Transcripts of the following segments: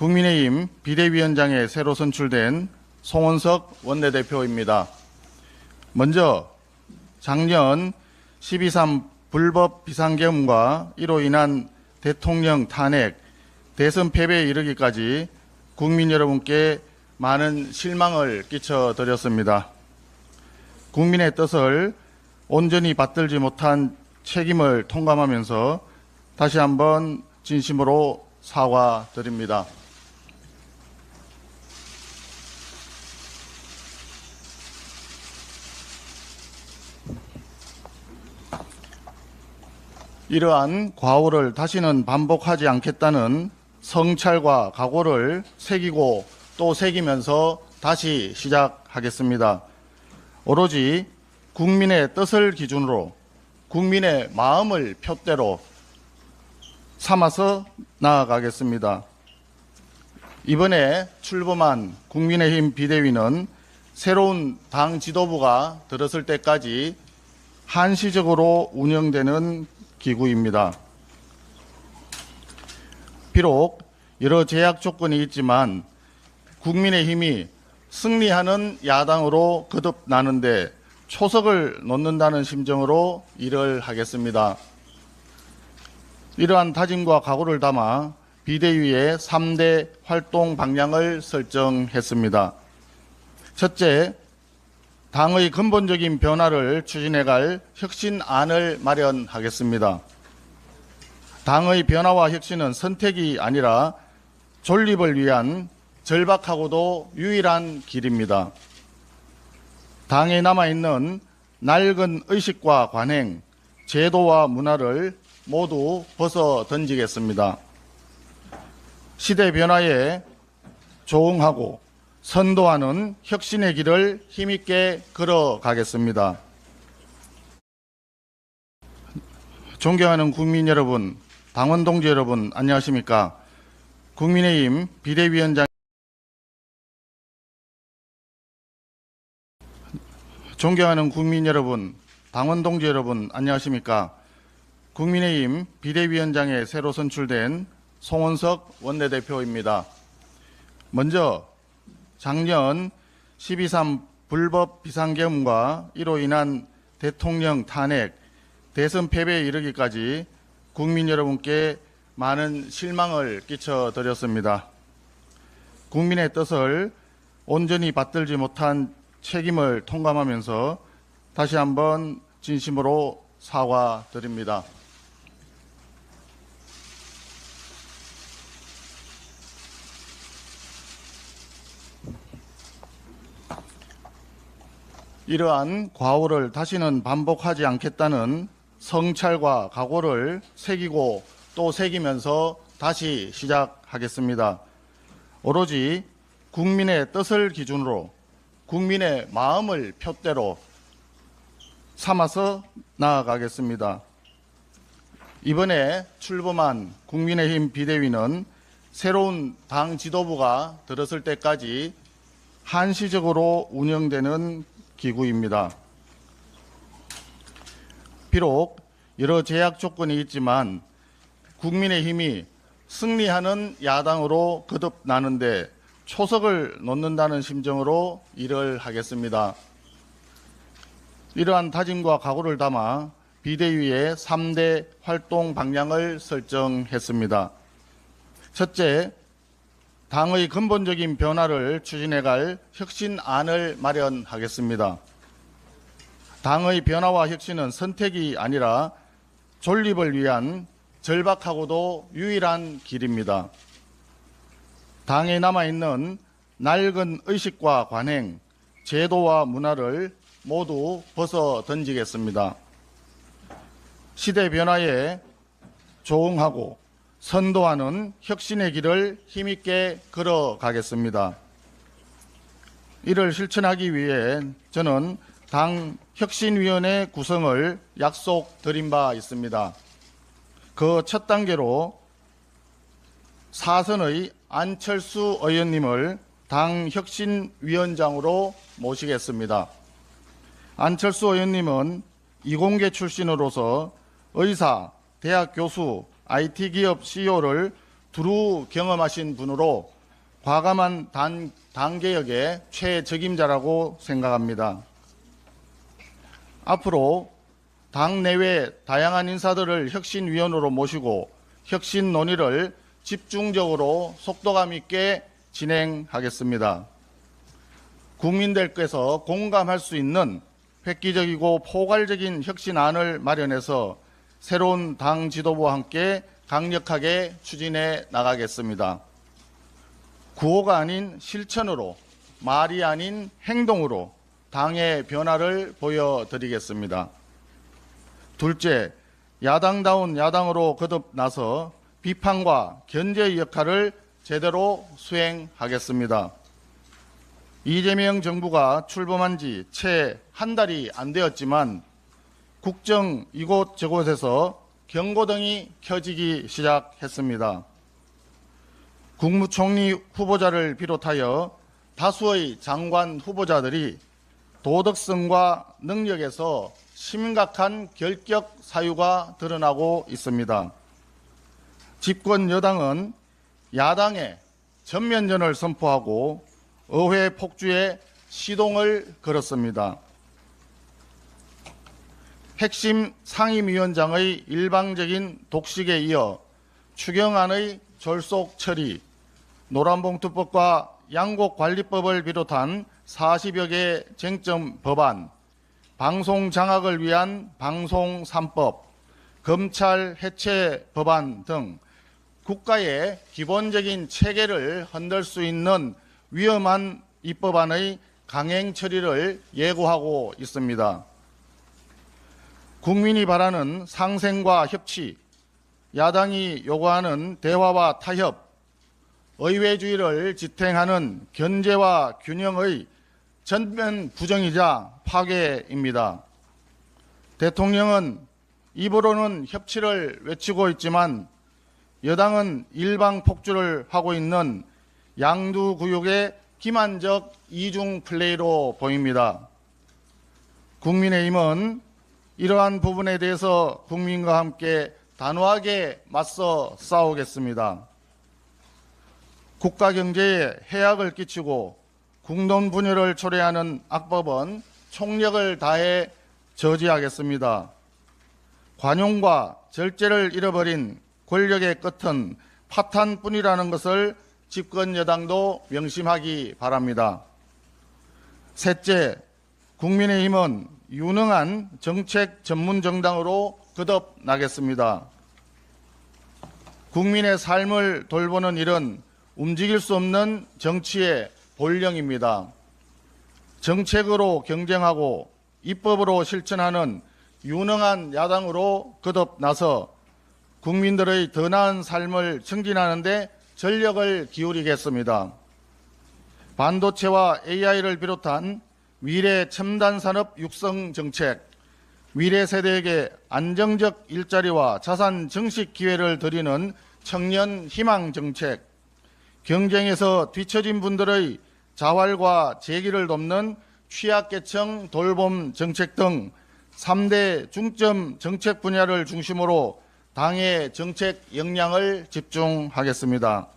국민의힘 비대위원장에 새로 선출된 송원석 원내대표입니다. 먼저 작년 12.3 불법 비상계엄과 이로 인한 대통령 탄핵, 대선 패배에 이르기까지 국민 여러분께 많은 실망을 끼쳐드렸습니다. 국민의 뜻을 온전히 받들지 못한 책임을 통감하면서 다시 한번 진심으로 사과드립니다. 이러한 과오를 다시는 반복하지 않겠다는 성찰과 각오를 새기고 또 새기면서 다시 시작하겠습니다. 오로지 국민의 뜻을 기준으로 국민의 마음을 표대로 삼아서 나아가겠습니다. 이번에 출범한 국민의힘 비대위는 새로운 당 지도부가 들었을 때까지 한시적으로 운영되는 기구입니다. 비록 여러 제약 조건이 있지만 국민의힘이 승리하는 야당으로 거듭나는데 초석을 놓는다는 심정으로 일을 하겠습니다. 이러한 다짐과 각오를 담아 비대위의 3대 활동 방향을 설정했습니다. 첫째, 당의 근본적인 변화를 추진해갈 혁신안을 마련하겠습니다. 당의 변화와 혁신은 선택이 아니라 존립을 위한 절박하고도 유일한 길입니다. 당에 남아있는 낡은 의식과 관행, 제도와 문화를 모두 벗어 던지겠습니다. 시대 변화에 조응하고 선도하는 혁신의 길을 힘있게 걸어가겠습니다. 존경하는 국민 여러분, 당원 동지 여러분, 안녕하십니까? 국민의힘 비대위원장 존경하는 국민 여러분, 당원 동지 여러분, 안녕하십니까? 국민의힘 비대위원장에 새로 선출된 송원석 원내대표입니다. 먼저 작년 12.3 불법 비상계엄과 이로 인한 대통령 탄핵, 대선 패배에 이르기까지 국민 여러분께 많은 실망을 끼쳐드렸습니다. 국민의 뜻을 온전히 받들지 못한 책임을 통감하면서 다시 한번 진심으로 사과드립니다. 이러한 과오를 다시는 반복하지 않겠다는 성찰과 각오를 새기고 또 새기면서 다시 시작하겠습니다. 오로지 국민의 뜻을 기준으로 국민의 마음을 표대로 삼아서 나아가겠습니다. 이번에 출범한 국민의힘 비대위는 새로운 당 지도부가 들었을 때까지 한시적으로 운영되는 기구입니다. 비록 여러 제약 조건이 있지만 국민의힘이 승리하는 야당으로 거듭나는데 초석을 놓는다는 심정으로 일을 하겠습니다. 이러한 다짐과 각오를 담아 비대위의 3대 활동 방향을 설정했습니다. 첫째, 당의 근본적인 변화를 추진해갈 혁신안을 마련하겠습니다. 당의 변화와 혁신은 선택이 아니라 존립을 위한 절박하고도 유일한 길입니다. 당에 남아있는 낡은 의식과 관행, 제도와 문화를 모두 벗어 던지겠습니다. 시대 변화에 조응하고 선도하는 혁신의 길을 힘있게 걸어가겠습니다. 이를 실천하기 위해 저는 당 혁신위원회 구성을 약속드린 바 있습니다. 그 첫 단계로 사선의 안철수 의원님을 당 혁신위원장으로 모시겠습니다. 안철수 의원님은 이공계 출신으로서 의사, 대학 교수, IT 기업 CEO를 두루 경험하신 분으로 과감한 당개혁의 최적임자라고 생각합니다. 앞으로 당 내외 다양한 인사들을 혁신위원으로 모시고 혁신 논의를 집중적으로 속도감 있게 진행하겠습니다. 국민들께서 공감할 수 있는 획기적이고 포괄적인 혁신안을 마련해서 새로운 당 지도부와 함께 강력하게 추진해 나가겠습니다. 구호가 아닌 실천으로, 말이 아닌 행동으로 당의 변화를 보여드리겠습니다. 둘째, 야당다운 야당으로 거듭나서 비판과 견제의 역할을 제대로 수행하겠습니다. 이재명 정부가 출범한 지 채 한 달이 안 되었지만 국정 이곳저곳에서 경고등이 켜지기 시작했습니다. 국무총리 후보자를 비롯하여 다수의 장관 후보자들이 도덕성과 능력에서 심각한 결격 사유가 드러나고 있습니다. 집권 여당은 야당의 전면전을 선포하고 의회 폭주에 시동을 걸었습니다. 핵심 상임위원장의 일방적인 독식에 이어 추경안의 졸속 처리, 노란봉투법과 양곡관리법을 비롯한 40여 개 쟁점 법안, 방송 장악을 위한 방송 3법, 검찰 해체 법안 등 국가의 기본적인 체계를 흔들 수 있는 위험한 입법안의 강행 처리를 예고하고 있습니다. 국민이 바라는 상생과 협치, 야당이 요구하는 대화와 타협, 의회주의를 지탱하는 견제와 균형의 전면 부정이자 파괴입니다. 대통령은 입으로는 협치를 외치고 있지만 여당은 일방 폭주를 하고 있는 양두구육의 기만적 이중 플레이로 보입니다. 국민의힘은 이러한 부분에 대해서 국민과 함께 단호하게 맞서 싸우겠습니다. 국가 경제에 해악을 끼치고 국론 분열을 초래하는 악법은 총력을 다해 저지하겠습니다. 관용과 절제를 잃어버린 권력의 끝은 파탄뿐이라는 것을 집권 여당도 명심하기 바랍니다. 셋째, 국민의힘은 유능한 정책 전문 정당으로 거듭나겠습니다. 국민의 삶을 돌보는 일은 움직일 수 없는 정치의 본령입니다. 정책으로 경쟁하고 입법으로 실천하는 유능한 야당으로 거듭나서 국민들의 더 나은 삶을 증진하는 데 전력을 기울이겠습니다. 반도체와 AI를 비롯한 미래 첨단 산업 육성 정책, 미래 세대에게 안정적 일자리와 자산 증식 기회를 드리는 청년 희망 정책, 경쟁에서 뒤처진 분들의 자활과 재기를 돕는 취약계층 돌봄 정책 등 3대 중점 정책 분야를 중심으로 당의 정책 역량을 집중하겠습니다.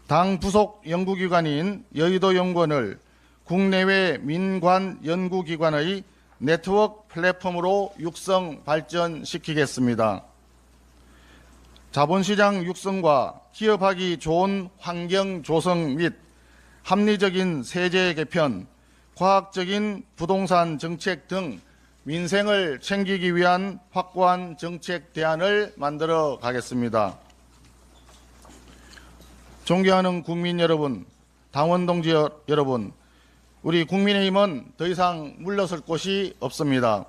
당 부속 연구기관인 여의도연구원을 국내외 민관 연구기관의 네트워크 플랫폼으로 육성 발전시키겠습니다. 자본시장 육성과 기업하기 좋은 환경 조성 및 합리적인 세제 개편, 과학적인 부동산 정책 등 민생을 챙기기 위한 확고한 정책 대안을 만들어 가겠습니다. 존경하는 국민 여러분, 당원 동지 여러분, 우리 국민의힘은 더 이상 물러설 곳이 없습니다.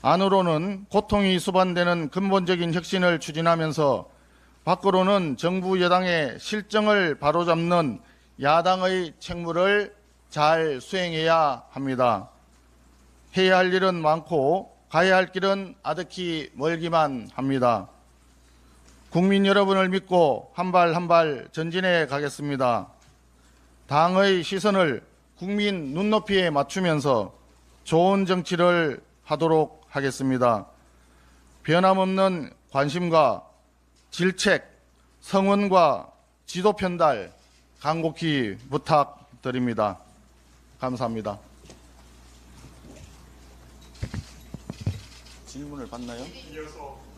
안으로는 고통이 수반되는 근본적인 혁신을 추진하면서 밖으로는 정부 여당의 실정을 바로잡는 야당의 책무를 잘 수행해야 합니다. 해야 할 일은 많고 가야 할 길은 아득히 멀기만 합니다. 국민 여러분을 믿고 한 발 한 발 전진해 가겠습니다. 당의 시선을 국민 눈높이에 맞추면서 좋은 정치를 하도록 하겠습니다. 변함없는 관심과 질책, 성원과 지도 편달 간곡히 부탁드립니다. 감사합니다. 질문을 받나요?